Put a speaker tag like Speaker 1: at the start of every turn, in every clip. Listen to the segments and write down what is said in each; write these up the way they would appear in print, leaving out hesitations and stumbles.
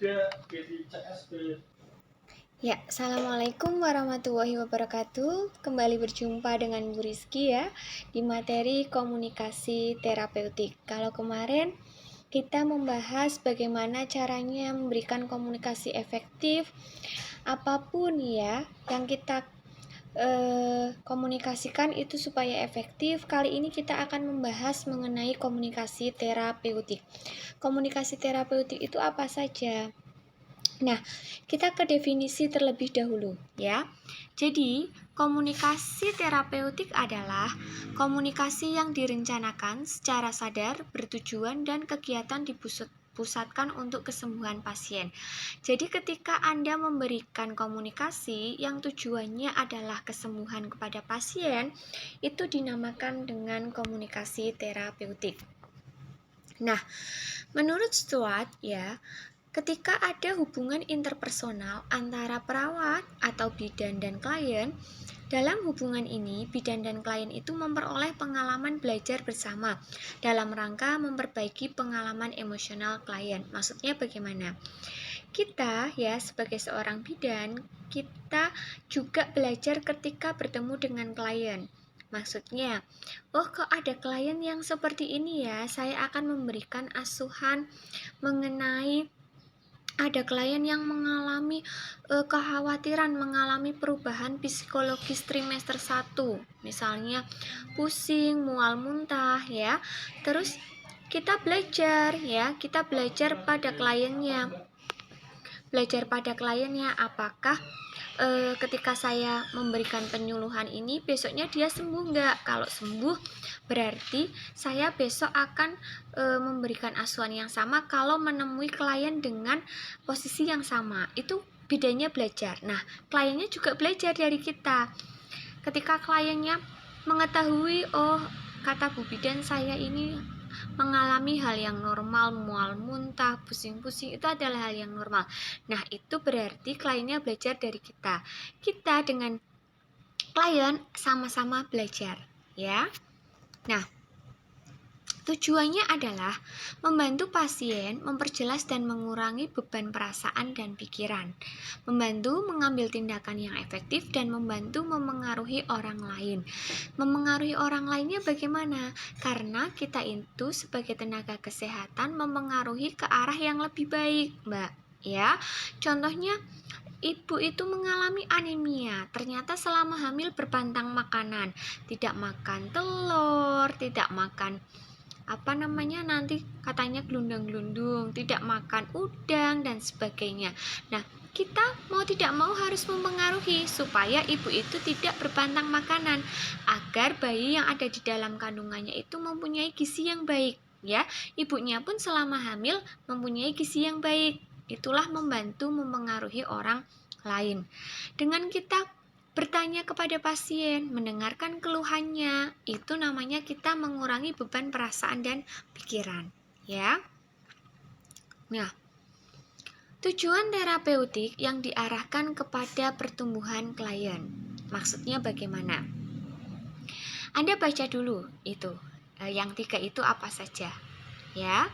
Speaker 1: Ya, Assalamualaikum warahmatullahi wabarakatuh. Kembali berjumpa dengan Bu Rizky ya di materi komunikasi terapeutik. Kalau kemarin kita membahas bagaimana caranya memberikan komunikasi efektif, apapun ya yang kita komunikasikan itu supaya efektif. Kali ini kita akan membahas mengenai komunikasi terapeutik. Komunikasi terapeutik itu apa saja? Nah, kita ke definisi terlebih dahulu ya. Jadi, komunikasi terapeutik adalah komunikasi yang direncanakan secara sadar, bertujuan, dan kegiatan dipusatkan untuk kesembuhan pasien. Jadi, ketika Anda memberikan komunikasi yang tujuannya adalah kesembuhan kepada pasien, itu dinamakan dengan komunikasi terapeutik. Nah, menurut Stuart ya, ketika ada hubungan interpersonal antara perawat atau bidan dan klien, dalam hubungan ini bidan dan klien itu memperoleh pengalaman belajar bersama dalam rangka memperbaiki pengalaman emosional klien. Maksudnya bagaimana? Kita ya sebagai seorang bidan, kita juga belajar ketika bertemu dengan klien. Maksudnya, oh kok ada klien yang seperti ini ya, saya akan memberikan asuhan mengenai ada klien yang mengalami kekhawatiran, mengalami perubahan psikologis trimester 1, misalnya pusing, mual muntah ya. Terus kita belajar pada kliennya. Apakah ketika saya memberikan penyuluhan ini besoknya dia sembuh nggak? Kalau sembuh berarti saya besok akan memberikan asuhan yang sama kalau menemui klien dengan posisi yang sama. Itu bedanya belajar. Nah, kliennya juga belajar dari kita. Ketika kliennya mengetahui, oh kata Bu Bidan saya ini mengalami hal yang normal, mual muntah, pusing-pusing, itu adalah hal yang normal. Nah, itu berarti kliennya belajar dari kita. Kita dengan klien sama-sama belajar, ya. Nah, tujuannya adalah membantu pasien memperjelas dan mengurangi beban perasaan dan pikiran, membantu mengambil tindakan yang efektif, dan membantu memengaruhi orang lain. Memengaruhi orang lainnya bagaimana? Karena kita itu sebagai tenaga kesehatan memengaruhi ke arah yang lebih baik, Mbak. Ya, contohnya ibu itu mengalami anemia, ternyata selama hamil berpantang makanan, tidak makan telur, tidak makan nanti katanya gelundang-gelundung, tidak makan udang dan sebagainya. Nah, kita mau tidak mau harus mempengaruhi supaya ibu itu tidak berpantang makanan agar bayi yang ada di dalam kandungannya itu mempunyai gizi yang baik ya. Ibunya pun selama hamil mempunyai gizi yang baik. Itulah membantu mempengaruhi orang lain. Dengan kita bertanya kepada pasien, mendengarkan keluhannya, itu namanya kita mengurangi beban perasaan dan pikiran, ya. Nah, tujuan terapeutik yang diarahkan kepada pertumbuhan klien. Maksudnya bagaimana? Anda baca dulu itu. Yang 3 itu apa saja? Ya.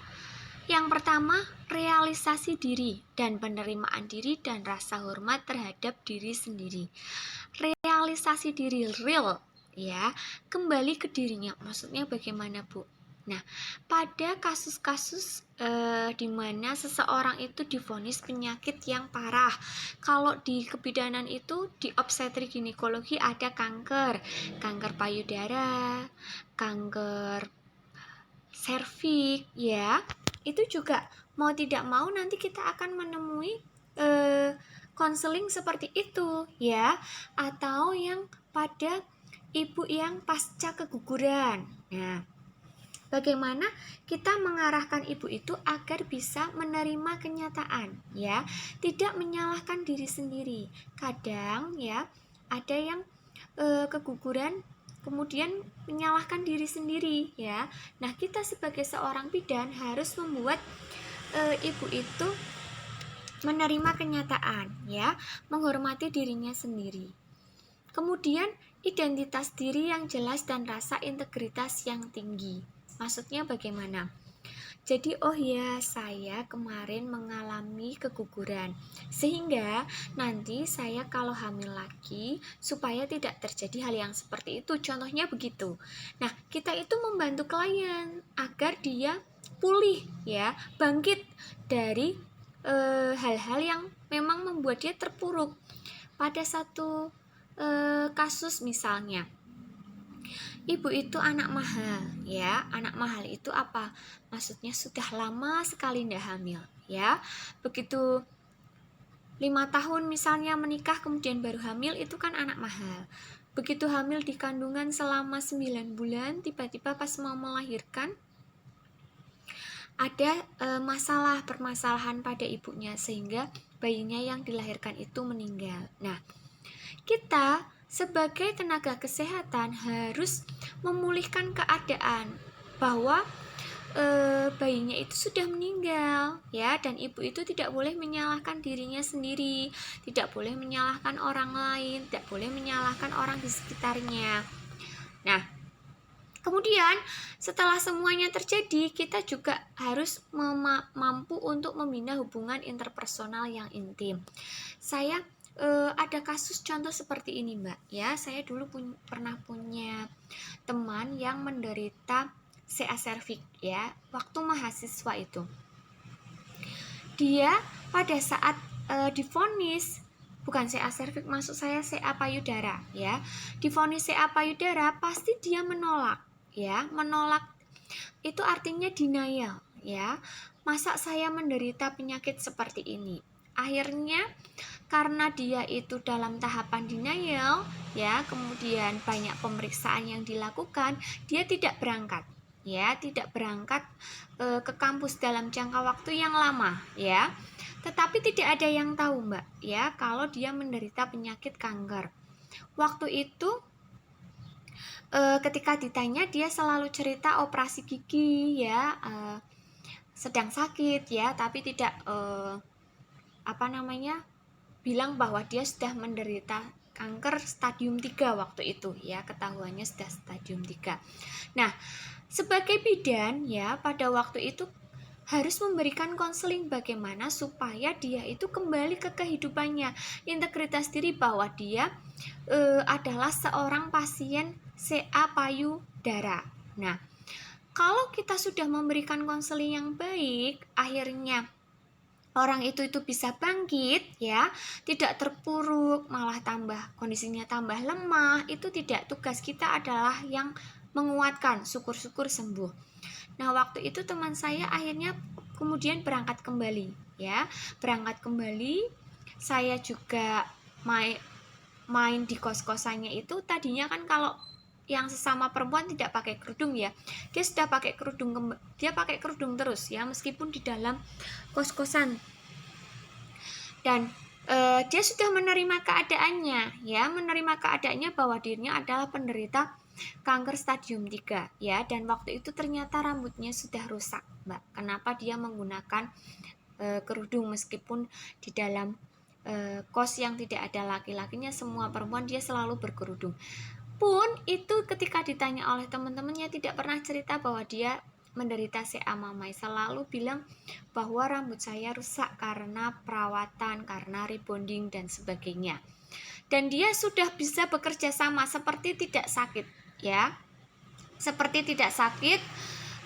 Speaker 1: Yang pertama, realisasi diri dan penerimaan diri dan rasa hormat terhadap diri sendiri. Realisasi diri real ya, kembali ke dirinya. Maksudnya bagaimana, Bu? Nah, pada kasus-kasus di mana seseorang itu divonis penyakit yang parah. Kalau di kebidanan itu di obstetrik ginekologi ada kanker payudara, kanker serviks ya. Itu juga mau tidak mau nanti kita akan menemui konseling seperti itu ya, atau yang pada ibu yang pasca keguguran. Nah, bagaimana kita mengarahkan ibu itu agar bisa menerima kenyataan ya, tidak menyalahkan diri sendiri. Kadang ya ada yang keguguran kemudian menyalahkan diri sendiri ya. Nah, kita sebagai seorang bidan harus membuat ibu itu menerima kenyataan ya, menghormati dirinya sendiri. Kemudian identitas diri yang jelas dan rasa integritas yang tinggi. Maksudnya bagaimana? Jadi oh ya, saya kemarin mengalami keguguran, sehingga nanti saya kalau hamil lagi supaya tidak terjadi hal yang seperti itu. Contohnya begitu. Nah, kita itu membantu klien agar dia pulih ya, bangkit dari hal-hal yang memang membuat dia terpuruk. Pada satu kasus misalnya, ibu itu anak mahal ya. Anak mahal itu apa? Maksudnya sudah lama sekali tidak hamil ya. Begitu 5 tahun misalnya menikah kemudian baru hamil, itu kan anak mahal. Begitu hamil di kandungan selama 9 bulan, tiba-tiba pas mau melahirkan ada masalah, permasalahan pada ibunya sehingga bayinya yang dilahirkan itu meninggal. Nah, kita sebagai tenaga kesehatan harus memulihkan keadaan bahwa bayinya itu sudah meninggal ya, dan ibu itu tidak boleh menyalahkan dirinya sendiri, tidak boleh menyalahkan orang lain, tidak boleh menyalahkan orang di sekitarnya. Nah, kemudian setelah semuanya terjadi, kita juga harus mampu untuk membina hubungan interpersonal yang intim. Saya ada kasus contoh seperti ini, Mbak ya. Saya dulu pernah punya teman yang menderita CA cervix ya, waktu mahasiswa itu. Dia pada saat divonis, bukan CA cervix, maksud saya CA payudara ya. Divonis CA payudara, pasti dia menolak ya. Menolak itu artinya denial ya. Masa saya menderita penyakit seperti ini? Akhirnya karena dia itu dalam tahapan denial ya, kemudian banyak pemeriksaan yang dilakukan, dia tidak berangkat ya, tidak berangkat ke kampus dalam jangka waktu yang lama ya. Tetapi tidak ada yang tahu, Mbak ya, kalau dia menderita penyakit kanker. Waktu itu ketika ditanya, dia selalu cerita operasi gigi ya, sedang sakit ya, tapi tidak bilang bahwa dia sudah menderita kanker stadium 3 waktu itu ya, ketahuannya sudah stadium 3. Nah, sebagai bidan ya, pada waktu itu harus memberikan konseling bagaimana supaya dia itu kembali ke kehidupannya, integritas diri bahwa dia adalah seorang pasien CA payudara. Nah, kalau kita sudah memberikan konseling yang baik, akhirnya orang itu bisa bangkit ya, tidak terpuruk, malah kondisinya tambah lemah. Itu tidak, tugas kita adalah yang menguatkan, syukur-syukur sembuh. Nah, waktu itu teman saya akhirnya kemudian berangkat kembali ya. Berangkat kembali, saya juga main di kos-kosannya itu. Tadinya kan kalau yang sesama perempuan tidak pakai kerudung ya, dia sudah pakai kerudung, dia pakai kerudung terus ya, meskipun di dalam kos-kosan. Dan dia sudah menerima keadaannya ya, menerima keadaannya bahwa dirinya adalah penderita kanker stadium 3 ya, dan waktu itu ternyata rambutnya sudah rusak, Mbak. Kenapa dia menggunakan kerudung meskipun di dalam kos yang tidak ada laki-lakinya, semua perempuan, dia selalu berkerudung. Pun itu ketika ditanya oleh teman-temannya tidak pernah cerita bahwa dia menderita CA mamai, selalu bilang bahwa rambut saya rusak karena perawatan, karena rebonding dan sebagainya. Dan dia sudah bisa bekerja sama seperti tidak sakit ya, seperti tidak sakit.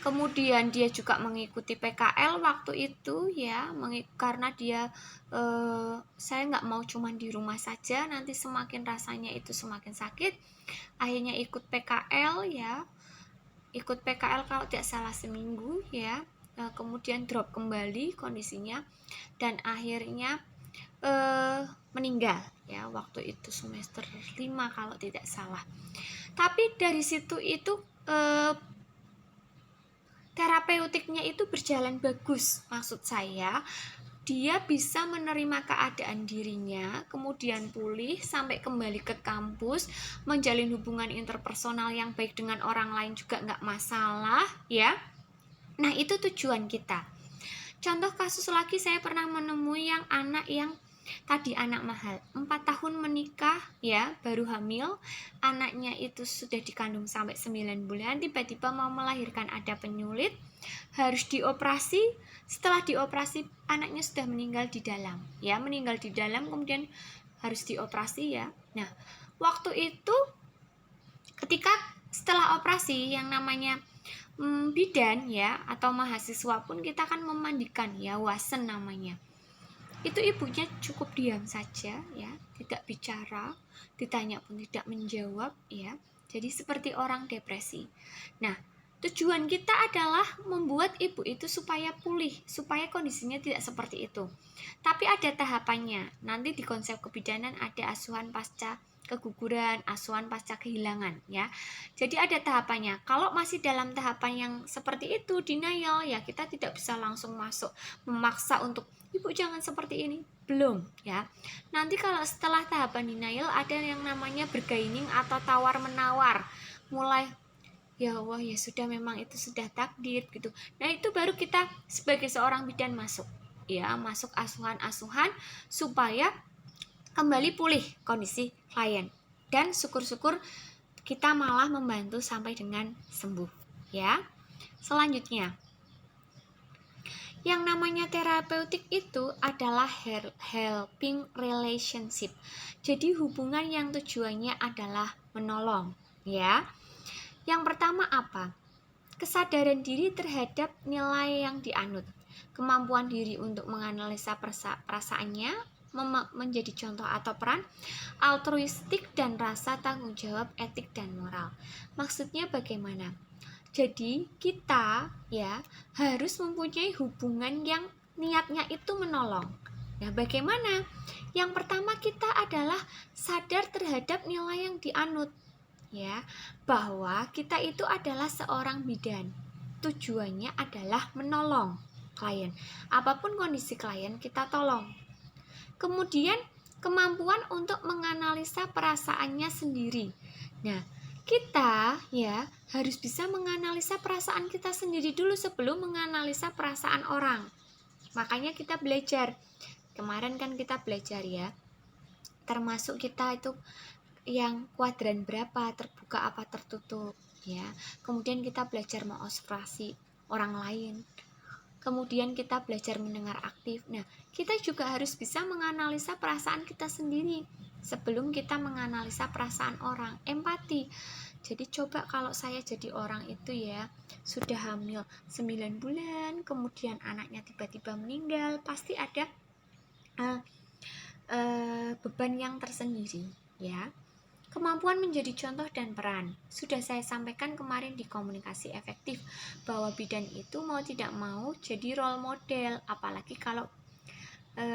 Speaker 1: Kemudian dia juga mengikuti PKL waktu itu ya, karena dia saya nggak mau cuma di rumah saja, nanti semakin rasanya itu semakin sakit. Akhirnya ikut PKL ya, ikut PKL kalau tidak salah seminggu ya, kemudian drop kembali kondisinya dan akhirnya meninggal ya, waktu itu semester 5 kalau tidak salah. Tapi dari situ itu terapeutiknya itu berjalan bagus. Maksud saya, dia bisa menerima keadaan dirinya, kemudian pulih sampai kembali ke kampus, menjalin hubungan interpersonal yang baik dengan orang lain juga nggak masalah ya. Nah, itu tujuan kita. Contoh kasus lagi, saya pernah menemui yang anak yang tadi anak mahal, 4 tahun menikah ya, baru hamil, anaknya itu sudah dikandung sampai 9 bulan, tiba-tiba mau melahirkan, ada penyulit, harus dioperasi. Setelah dioperasi anaknya sudah meninggal di dalam ya, meninggal di dalam, kemudian harus dioperasi ya. Nah, waktu itu ketika setelah operasi yang namanya bidan ya atau mahasiswa pun kita akan memandikan ya, wasen namanya. Itu ibunya cukup diam saja ya, tidak bicara, ditanya pun tidak menjawab ya. Jadi seperti orang depresi. Nah, tujuan kita adalah membuat ibu itu supaya pulih, supaya kondisinya tidak seperti itu. Tapi ada tahapannya. Nanti di konsep kebidanan ada asuhan pasca keguguran, asuhan pasca kehilangan ya. Jadi ada tahapannya. Kalau masih dalam tahapan yang seperti itu, denial ya, kita tidak bisa langsung masuk memaksa untuk ibu jangan seperti ini, belum ya. Nanti kalau setelah tahapan denial ada yang namanya bergaining atau tawar menawar, mulai ya Allah ya sudah, memang itu sudah takdir gitu. Nah itu baru kita sebagai seorang bidan masuk ya, masuk asuhan-asuhan supaya kembali pulih kondisi klien, dan syukur-syukur kita malah membantu sampai dengan sembuh ya. Selanjutnya, yang namanya terapeutik itu adalah helping relationship. Jadi hubungan yang tujuannya adalah menolong ya. Yang pertama apa? Kesadaran diri terhadap nilai yang dianut, kemampuan diri untuk menganalisa perasaannya, menjadi contoh atau peran, altruistik dan rasa tanggung jawab etik dan moral. Maksudnya bagaimana? Jadi kita ya harus mempunyai hubungan yang niatnya itu menolong. Nah, bagaimana? Yang pertama kita adalah sadar terhadap nilai yang dianut ya, bahwa kita itu adalah seorang bidan. Tujuannya adalah menolong klien. Apapun kondisi klien kita tolong. Kemudian kemampuan untuk menganalisa perasaannya sendiri. Nah, kita ya harus bisa menganalisa perasaan kita sendiri dulu sebelum menganalisa perasaan orang. Makanya kita belajar. Kemarin kan kita belajar ya, termasuk kita itu yang kuadran berapa, terbuka apa tertutup ya. Kemudian kita belajar mengobservasi orang lain. Kemudian kita belajar mendengar aktif. Nah, kita juga harus bisa menganalisa perasaan kita sendiri sebelum kita menganalisa perasaan orang. Empati. Jadi coba kalau saya jadi orang itu ya, sudah hamil 9 bulan, kemudian anaknya tiba-tiba meninggal, pasti ada beban yang tersendiri ya. Kemampuan menjadi contoh dan peran. Sudah saya sampaikan kemarin di komunikasi efektif bahwa bidan itu mau tidak mau jadi role model, apalagi kalau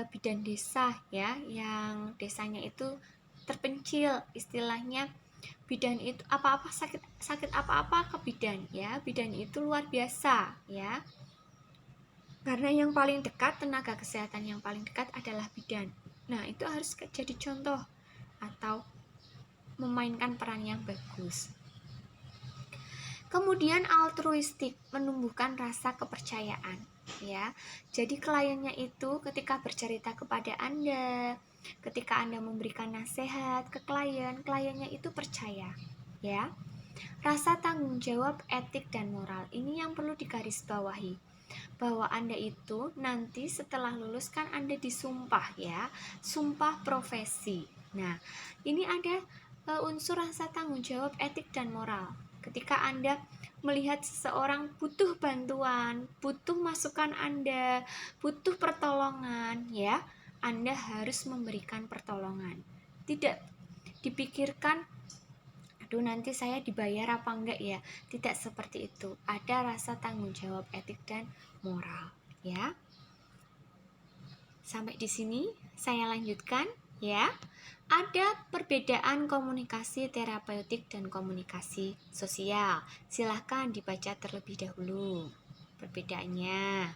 Speaker 1: bidan desa ya, yang desanya itu terpencil, istilahnya bidan itu apa-apa sakit apa-apa ke bidan ya. Bidan itu luar biasa ya. Karena yang paling dekat, tenaga kesehatan yang paling dekat adalah bidan. Nah, itu harus jadi contoh atau memainkan peran yang bagus. Kemudian altruistik, menumbuhkan rasa kepercayaan ya. Jadi kliennya itu ketika bercerita kepada Anda, ketika Anda memberikan nasihat ke klien, kliennya itu percaya ya. Rasa tanggung jawab etik dan moral, ini yang perlu digarisbawahi, bahwa Anda itu nanti setelah lulus kan Anda disumpah ya, sumpah profesi. Nah, ini ada unsur rasa tanggung jawab etik dan moral. Ketika Anda melihat seseorang butuh bantuan, butuh masukan Anda, butuh pertolongan ya, Anda harus memberikan pertolongan. Tidak dipikirkan aduh nanti saya dibayar apa enggak ya. Tidak seperti itu. Ada rasa tanggung jawab etik dan moral ya. Sampai di sini saya lanjutkan ya. Ada perbedaan komunikasi terapeutik dan komunikasi sosial. Silahkan dibaca terlebih dahulu perbedaannya.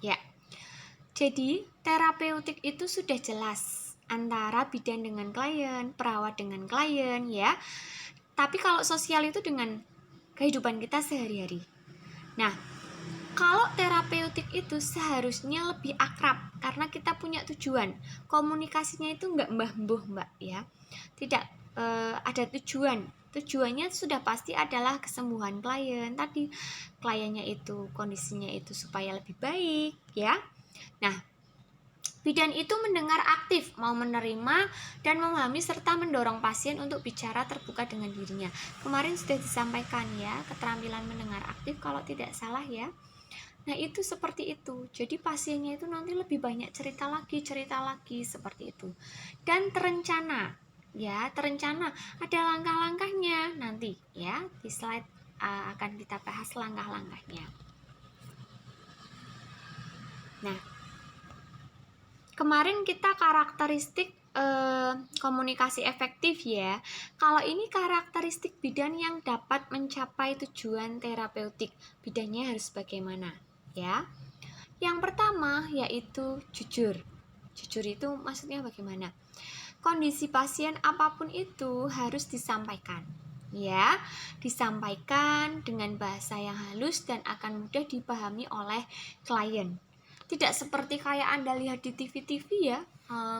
Speaker 1: Ya, jadi terapeutik itu sudah jelas antara bidan dengan klien, perawat dengan klien ya. Tapi kalau sosial itu dengan kehidupan kita sehari-hari. Nah, kalau terapeutik itu seharusnya lebih akrab karena kita punya tujuan. Komunikasinya itu nggak mbah-mbuh mbak ya, tidak ada tujuan. Tujuannya sudah pasti adalah kesembuhan klien tadi, kliennya itu kondisinya itu supaya lebih baik ya. Nah, bidan itu mendengar aktif, mau menerima dan memahami serta mendorong pasien untuk bicara terbuka dengan dirinya. Kemarin sudah disampaikan ya, keterampilan mendengar aktif kalau tidak salah ya. Nah, itu seperti itu. Jadi pasiennya itu nanti lebih banyak cerita lagi seperti itu. Dan terencana, ya, terencana ada langkah-langkahnya nanti ya. Di slide akan kita bahas langkah-langkahnya. Nah, kemarin kita karakteristik komunikasi efektif ya. Kalau ini karakteristik bidan yang dapat mencapai tujuan terapeutik, bidannya harus bagaimana ya? Yang pertama yaitu jujur. Jujur itu maksudnya bagaimana? Kondisi pasien apapun itu harus disampaikan. Ya, disampaikan dengan bahasa yang halus dan akan mudah dipahami oleh klien. Tidak seperti kayak Anda lihat di TV-TV ya,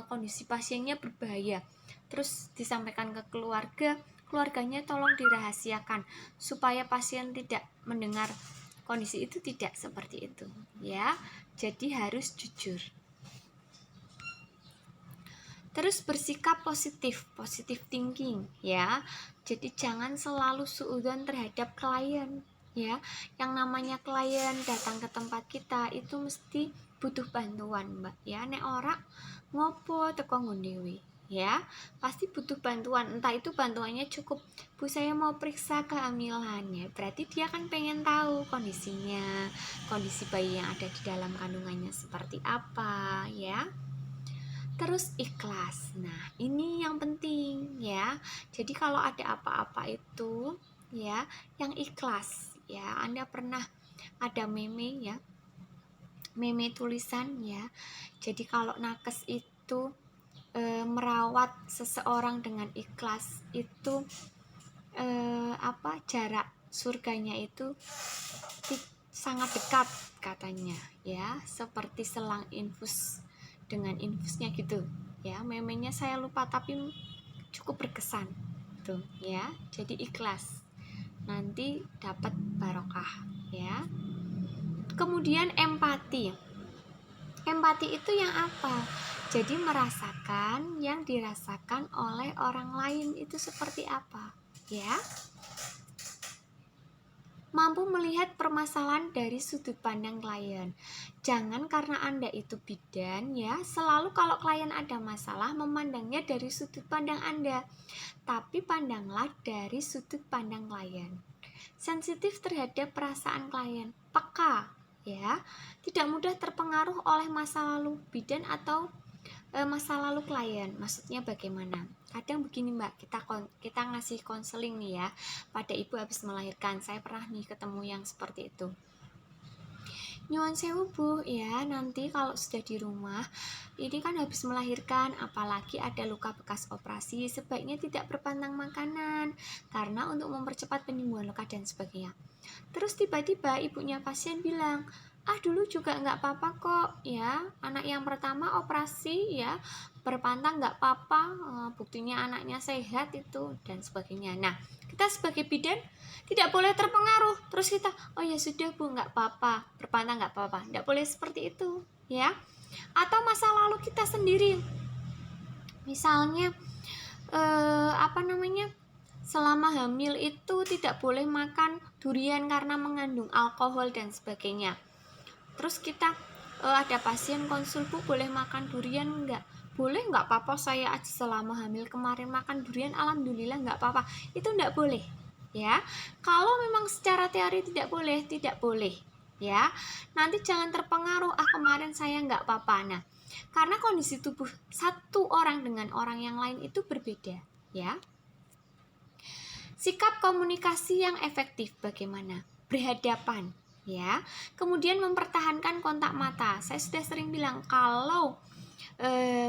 Speaker 1: kondisi pasiennya berbahaya. Terus disampaikan ke keluarganya tolong dirahasiakan supaya pasien tidak mendengar kondisi itu, tidak seperti itu ya. Jadi harus jujur. Terus bersikap positif thinking ya. Jadi jangan selalu suudzon terhadap klien ya. Yang namanya klien datang ke tempat kita itu mesti butuh bantuan mbak ya. Nek ora ngopo teko ngondewi ya, pasti butuh bantuan. Entah itu bantuannya cukup, Bu saya mau periksa kehamilannya, berarti dia kan pengen tahu kondisinya, kondisi bayi yang ada di dalam kandungannya seperti apa ya. Terus ikhlas. Nah, ini yang penting ya. Jadi kalau ada apa-apa itu ya, yang ikhlas ya. Anda pernah ada meme ya, meme tulisan ya. Jadi kalau nakes itu merawat seseorang dengan ikhlas itu jarak surganya itu sangat dekat katanya ya, seperti selang infus dengan infusnya gitu ya. Memenya saya lupa tapi cukup berkesan tuh ya. Jadi ikhlas nanti dapat barokah ya. Kemudian empati itu yang apa? Jadi merasakan yang dirasakan oleh orang lain itu seperti apa ya. Mampu melihat permasalahan dari sudut pandang klien. Jangan karena Anda itu bidan ya, selalu kalau klien ada masalah memandangnya dari sudut pandang Anda. Tapi pandanglah dari sudut pandang klien. Sensitif terhadap perasaan klien, peka ya, tidak mudah terpengaruh oleh masa lalu bidan atau masa lalu klien. Maksudnya bagaimana? Kadang begini mbak, kita ngasih konseling nih ya pada ibu habis melahirkan. Saya pernah nih ketemu yang seperti itu. Nyuwun sewu bu ya, nanti kalau sudah di rumah ini kan habis melahirkan, apalagi ada luka bekas operasi, sebaiknya tidak berpantang makanan karena untuk mempercepat penyembuhan luka dan sebagainya. Terus tiba-tiba ibunya pasien bilang, dulu juga nggak apa-apa kok ya, anak yang pertama operasi ya, berpantang nggak apa-apa, buktinya anaknya sehat itu dan sebagainya. Nah, kita sebagai bidan tidak boleh terpengaruh, terus kita oh ya sudah bu nggak apa-apa, berpantang nggak apa-apa, nggak boleh seperti itu ya. Atau masa lalu kita sendiri, misalnya selama hamil itu tidak boleh makan durian karena mengandung alkohol dan sebagainya. Terus kita ada pasien konsul, bu boleh makan durian enggak? Boleh, nggak apa-apa, saya aja selama hamil kemarin makan durian alhamdulillah nggak apa-apa. Itu nggak boleh ya. Kalau memang secara teori tidak boleh ya. Nanti jangan terpengaruh, kemarin saya nggak apa-apa. Nah, karena kondisi tubuh satu orang dengan orang yang lain itu berbeda ya. Sikap komunikasi yang efektif bagaimana? Berhadapan ya. Kemudian mempertahankan kontak mata. Saya sudah sering bilang kalau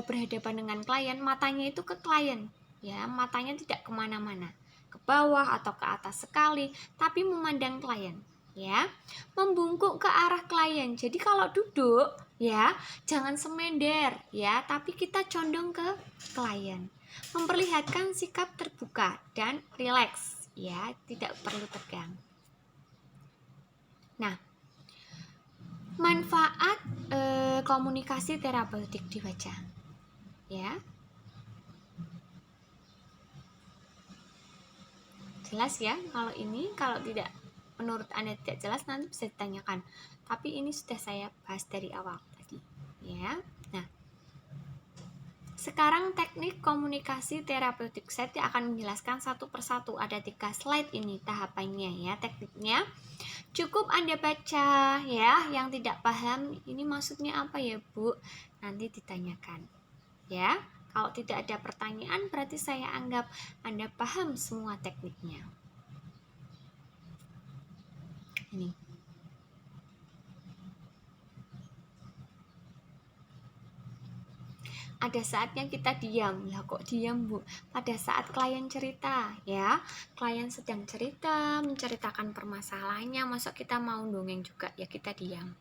Speaker 1: berhadapan dengan klien, matanya itu ke klien ya, matanya tidak kemana-mana. ke bawah atau ke atas sekali, tapi memandang klien. Ya, membungkuk ke arah klien. Jadi kalau duduk, ya, jangan semender, ya, tapi kita condong ke klien. Memperlihatkan sikap terbuka dan rileks, ya, tidak perlu tegang. Nah, manfaat komunikasi terapeutik di wajah, ya. Jelas ya kalau ini, kalau tidak menurut Anda tidak jelas nanti bisa ditanyakan. Tapi ini sudah saya bahas dari awal tadi, ya. Nah, sekarang teknik komunikasi terapeutik saya akan menjelaskan satu persatu. Ada 3 slide ini tahapannya ya, tekniknya. Cukup Anda baca ya, yang tidak paham ini maksudnya apa ya Bu? Nanti ditanyakan ya. Kalau tidak ada pertanyaan berarti saya anggap Anda paham semua tekniknya. Ini. Ada saatnya kita diam. Lah kok diam Bu? Pada saat klien cerita ya. Klien sedang cerita, menceritakan permasalahannya, masa kita mau dongeng juga? Ya kita diam.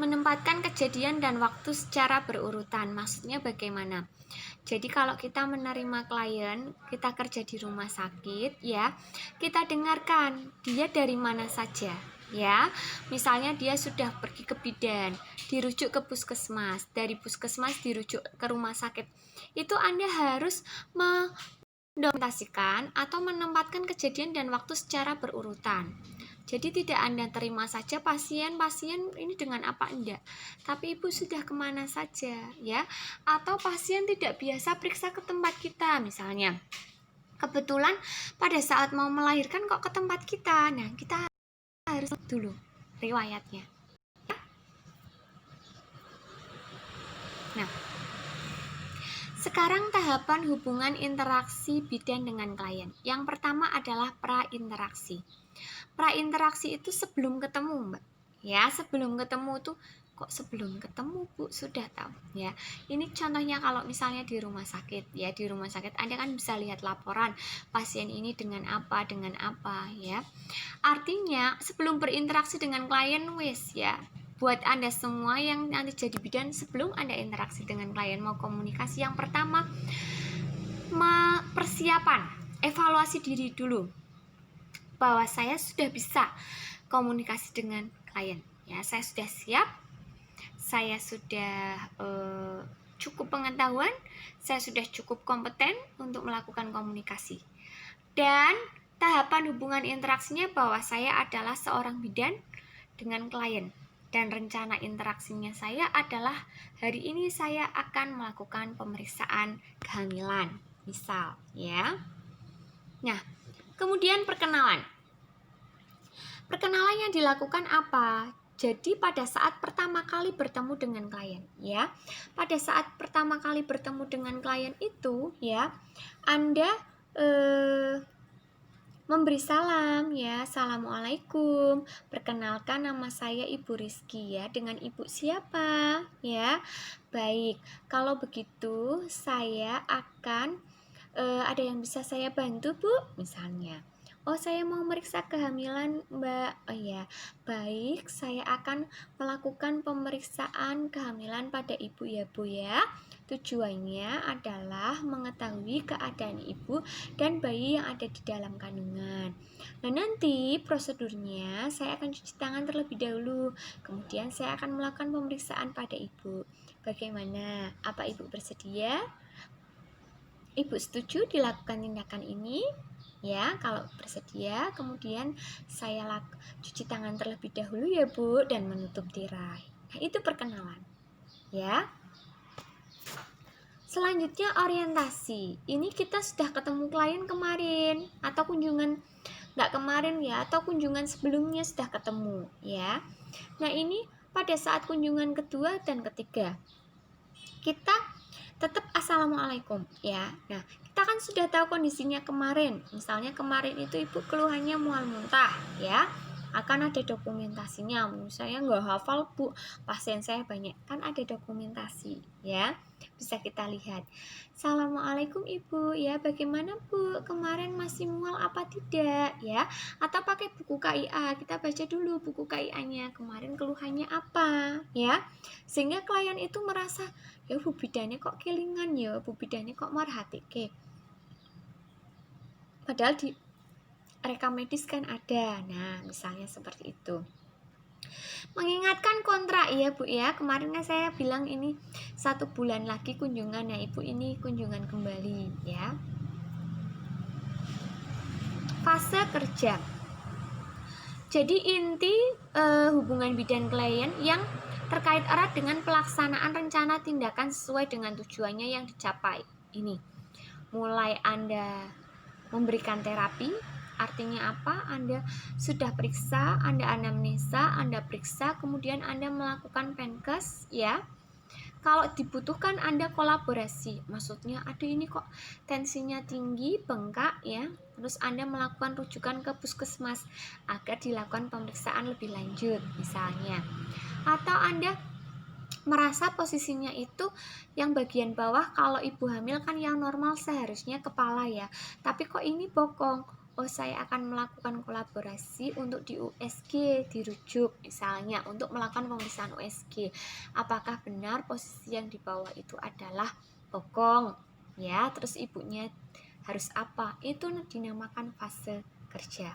Speaker 1: Menempatkan kejadian dan waktu secara berurutan. Maksudnya bagaimana? Jadi kalau kita menerima klien, kita kerja di rumah sakit ya, kita dengarkan dia dari mana saja ya. Misalnya dia sudah pergi ke bidan, dirujuk ke puskesmas, dari puskesmas dirujuk ke rumah sakit. Itu Anda harus mendokumentasikan atau menempatkan kejadian dan waktu secara berurutan. Jadi tidak Anda terima saja pasien ini dengan apa enggak, tapi Ibu sudah kemana saja ya, atau pasien tidak biasa periksa ke tempat kita misalnya, kebetulan pada saat mau melahirkan kok ke tempat kita, nah kita harus dulu riwayatnya. Nah, sekarang tahapan hubungan interaksi bidan dengan klien. Yang pertama adalah prainteraksi. Prainteraksi itu sebelum ketemu, Mbak. Ya, sebelum ketemu tuh kok sebelum ketemu Bu sudah tahu ya. Ini contohnya kalau misalnya di rumah sakit ya, di rumah sakit Anda kan bisa lihat laporan pasien ini dengan apa ya. Artinya sebelum berinteraksi dengan klien wis ya. Buat Anda semua yang nanti jadi bidan, sebelum Anda interaksi dengan klien mau komunikasi, yang pertama persiapan, evaluasi diri dulu bahwa saya sudah bisa komunikasi dengan klien ya, saya sudah siap, saya sudah cukup pengetahuan, saya sudah cukup kompeten untuk melakukan komunikasi. Dan tahapan hubungan interaksinya bahwa saya adalah seorang bidan dengan klien, dan rencana interaksinya saya adalah hari ini saya akan melakukan pemeriksaan kehamilan misal ya. Nah, kemudian perkenalan. Perkenalan yang dilakukan apa? Jadi pada saat pertama kali bertemu dengan klien ya. Pada saat pertama kali bertemu dengan klien itu ya, Anda memberi salam ya. Assalamualaikum. Perkenalkan nama saya Ibu Rizky ya. Dengan Ibu siapa? Ya. Baik. Kalau begitu saya akan ada yang bisa saya bantu Bu? Misalnya. Oh, saya mau meriksa kehamilan, Mbak. Oh ya, baik. Saya akan melakukan pemeriksaan kehamilan pada Ibu ya, Bu ya. Tujuannya adalah mengetahui keadaan ibu dan bayi yang ada di dalam kandungan. Nah, nanti prosedurnya saya akan cuci tangan terlebih dahulu. Kemudian saya akan melakukan pemeriksaan pada ibu. Bagaimana? Apa Ibu bersedia? Ibu setuju dilakukan tindakan ini? Ya, kalau bersedia, kemudian saya cuci tangan terlebih dahulu ya Bu, dan menutup tirai. Nah, itu perkenalan ya. Selanjutnya orientasi. Ini kita sudah ketemu klien kemarin, atau kunjungan nggak kemarin ya, atau kunjungan sebelumnya sudah ketemu ya. Nah, ini pada saat kunjungan kedua dan ketiga kita tetap assalamualaikum ya. Nah, kita kan sudah tahu kondisinya kemarin. Misalnya kemarin itu ibu keluhannya mual muntah ya, akan ada dokumentasinya. Saya nggak hafal bu, pasien saya banyak, kan ada dokumentasi ya, bisa kita lihat. Assalamualaikum ibu ya, bagaimana bu, kemarin masih mual apa tidak ya, atau pakai buku KIA, kita baca dulu buku KIA nya kemarin keluhannya apa ya, sehingga klien itu merasa ya bu bidane kok kelingan ya, bu bidane kok merhatike, padahal di rekam medis kan ada. Nah misalnya seperti itu. Mengingatkan kontrak ya bu ya, kemarin kan saya bilang ini 1 bulan lagi kunjungan, ya ibu ini kunjungan kembali ya. Fase kerja, jadi inti hubungan bidan klien yang terkait erat dengan pelaksanaan rencana tindakan sesuai dengan tujuannya yang dicapai. Ini mulai Anda memberikan terapi, artinya apa? Anda sudah periksa, Anda anamnesa, Anda periksa, kemudian Anda melakukan penkes ya. Kalau dibutuhkan Anda kolaborasi, maksudnya aduh ini kok tensinya tinggi, bengkak ya, terus Anda melakukan rujukan ke puskesmas agar dilakukan pemeriksaan lebih lanjut misalnya. Atau Anda merasa posisinya itu yang bagian bawah, kalau ibu hamil kan yang normal seharusnya kepala ya, tapi kok ini bokong. Oh saya akan melakukan kolaborasi untuk di USG, dirujuk misalnya untuk melakukan pemeriksaan USG. Apakah benar posisi yang di bawah itu adalah bokong ya, terus ibunya harus apa, itu dinamakan fase kerja.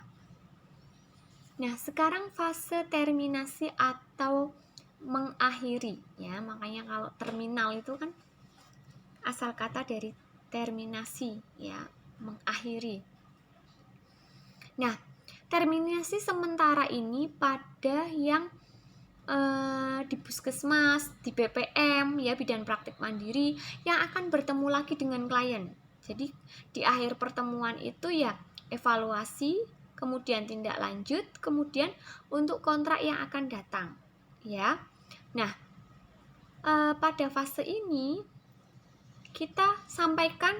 Speaker 1: Nah sekarang fase terminasi atau mengakhiri ya, makanya kalau terminal itu kan asal kata dari terminasi ya, mengakhiri. Nah terminasi sementara ini pada yang di puskesmas, di BPM ya, bidan praktik mandiri yang akan bertemu lagi dengan klien. Jadi di akhir pertemuan itu ya evaluasi, kemudian tindak lanjut, kemudian untuk kontrak yang akan datang ya. Nah pada fase ini kita sampaikan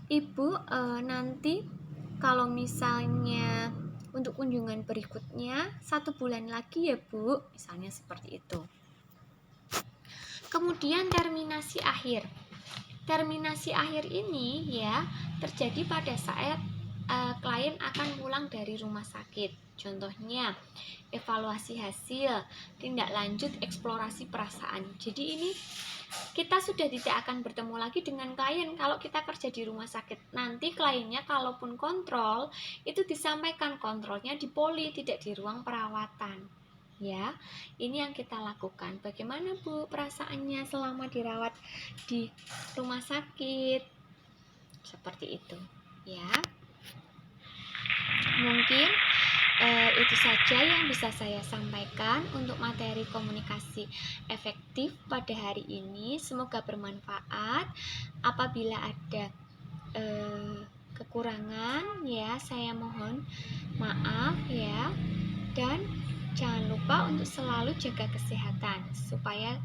Speaker 1: ibu nanti kalau misalnya untuk kunjungan berikutnya 1 bulan lagi ya bu, misalnya seperti itu. Kemudian terminasi akhir. Terminasi akhir ini ya terjadi pada saat klien akan pulang dari rumah sakit. Contohnya evaluasi hasil, tindak lanjut eksplorasi perasaan. Jadi ini kita sudah tidak akan bertemu lagi dengan klien kalau kita kerja di rumah sakit. Nanti kliennya kalaupun kontrol, itu disampaikan kontrolnya di poli, tidak di ruang perawatan. Ya, ini yang kita lakukan. Bagaimana bu perasaannya selama dirawat di rumah sakit? Seperti itu, ya. Mungkin itu saja yang bisa saya sampaikan untuk materi komunikasi efektif pada hari ini. Semoga bermanfaat. Apabila ada kekurangan ya, saya mohon maaf ya. Dan jangan lupa untuk selalu jaga kesehatan supaya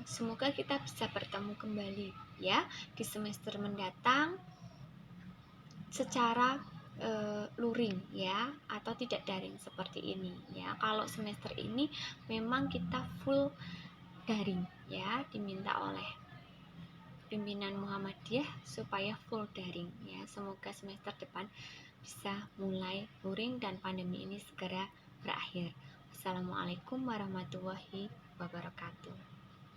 Speaker 1: semoga kita bisa bertemu kembali ya di semester mendatang secara luring ya, atau tidak daring seperti ini ya. Kalau semester ini memang kita full daring ya, diminta oleh pimpinan Muhammadiyah supaya full daring ya. Semoga semester depan bisa mulai luring dan pandemi ini segera berakhir. Assalamualaikum warahmatullahi wabarakatuh.